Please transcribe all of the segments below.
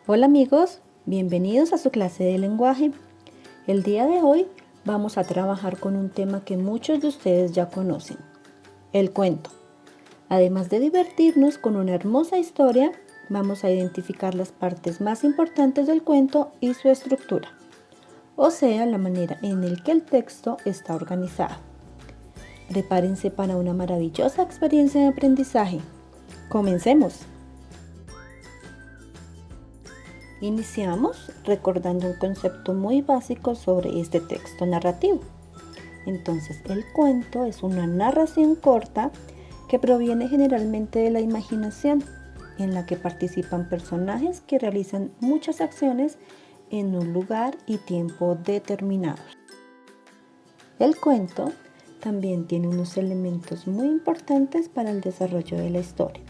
Hola amigos, bienvenidos a su clase de lenguaje. El día de hoy vamos a trabajar con un tema que muchos de ustedes ya conocen, el cuento. Además de divertirnos con una hermosa historia, vamos a identificar las partes más importantes del cuento y su estructura, o sea, la manera en la que el texto está organizado. Prepárense para una maravillosa experiencia de aprendizaje. Comencemos. Iniciamos recordando un concepto muy básico sobre este texto narrativo. Entonces, el cuento es una narración corta que proviene generalmente de la imaginación, en la que participan personajes que realizan muchas acciones en un lugar y tiempo determinados. El cuento también tiene unos elementos muy importantes para el desarrollo de la historia.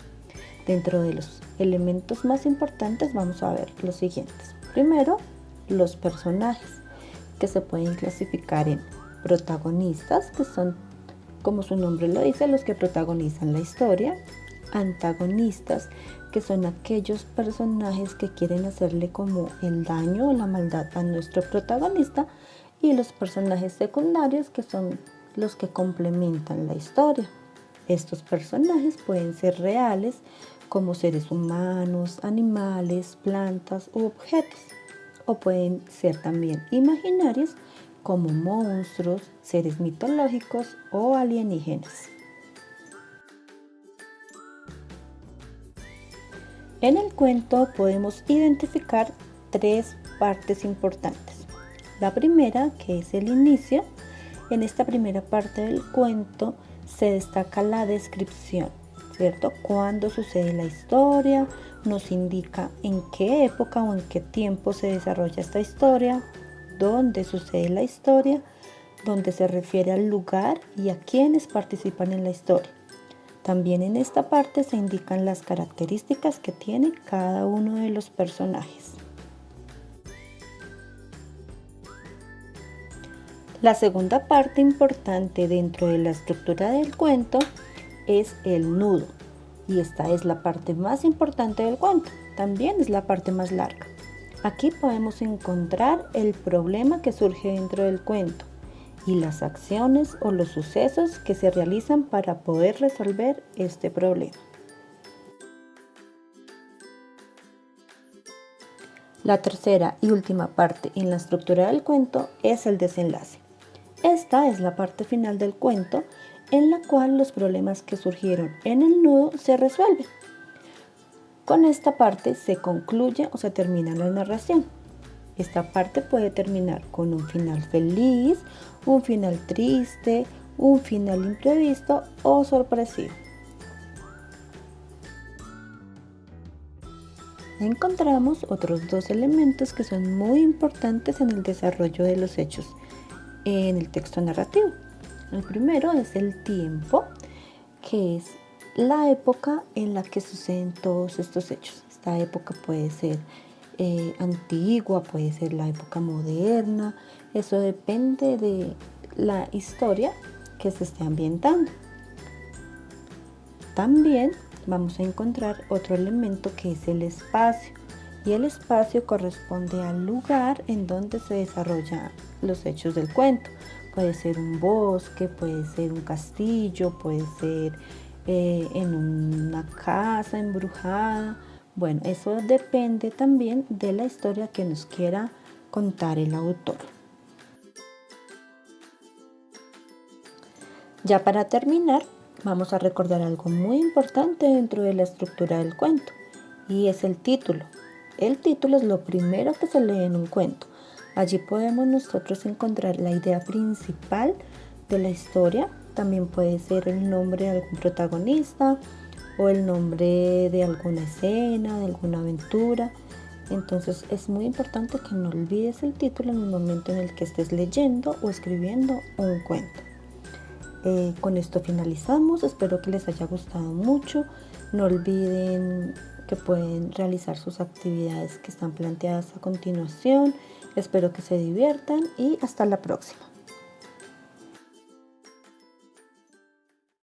Dentro de los elementos más importantes vamos a ver los siguientes. Primero, los personajes, que se pueden clasificar en protagonistas, que son, como su nombre lo dice, los que protagonizan la historia. Antagonistas, que son aquellos personajes que quieren hacerle como el daño o la maldad a nuestro protagonista. Y los personajes secundarios, que son los que complementan la historia. Estos personajes pueden ser reales, como seres humanos, animales, plantas u objetos, o pueden ser también imaginarios, como monstruos, seres mitológicos o alienígenas. En el cuento podemos identificar tres partes importantes. La primera, que es el inicio. En esta primera parte del cuento se destaca la descripción, ¿cierto? Cuándo sucede la historia, nos indica en qué época o en qué tiempo se desarrolla esta historia, dónde sucede la historia, dónde se refiere al lugar y a quienes participan en la historia. También en esta parte se indican las características que tiene cada uno de los personajes. La segunda parte importante dentro de la estructura del cuento es el nudo, y esta es la parte más importante del cuento, también es la parte más larga. Aquí podemos encontrar el problema que surge dentro del cuento y las acciones o los sucesos que se realizan para poder resolver este problema. La tercera y última parte en la estructura del cuento es el desenlace. Esta es la parte final del cuento en la cual los problemas que surgieron en el nudo se resuelven. Con esta parte se concluye o se termina la narración. Esta parte puede terminar con un final feliz, un final triste, un final imprevisto o sorpresivo. Encontramos otros dos elementos que son muy importantes en el desarrollo de los hechos en el texto narrativo. El primero es el tiempo, que es la época en la que suceden todos estos hechos. Esta época puede ser antigua, puede ser la época moderna, eso depende de la historia que se esté ambientando. También vamos a encontrar otro elemento que es el espacio, y el espacio corresponde al lugar en donde se desarrollan los hechos del cuento. Puede ser un bosque, puede ser un castillo, puede ser en una casa embrujada. Bueno, eso depende también de la historia que nos quiera contar el autor. Ya para terminar, vamos a recordar algo muy importante dentro de la estructura del cuento, y es el título. El título es lo primero que se lee en un cuento. Allí podemos nosotros encontrar la idea principal de la historia. También puede ser el nombre de algún protagonista o el nombre de alguna escena, de alguna aventura. Entonces es muy importante que no olvides el título en el momento en el que estés leyendo o escribiendo un cuento. Con esto finalizamos. Espero que les haya gustado mucho. No olviden que pueden realizar sus actividades que están planteadas a continuación. Espero que se diviertan y hasta la próxima.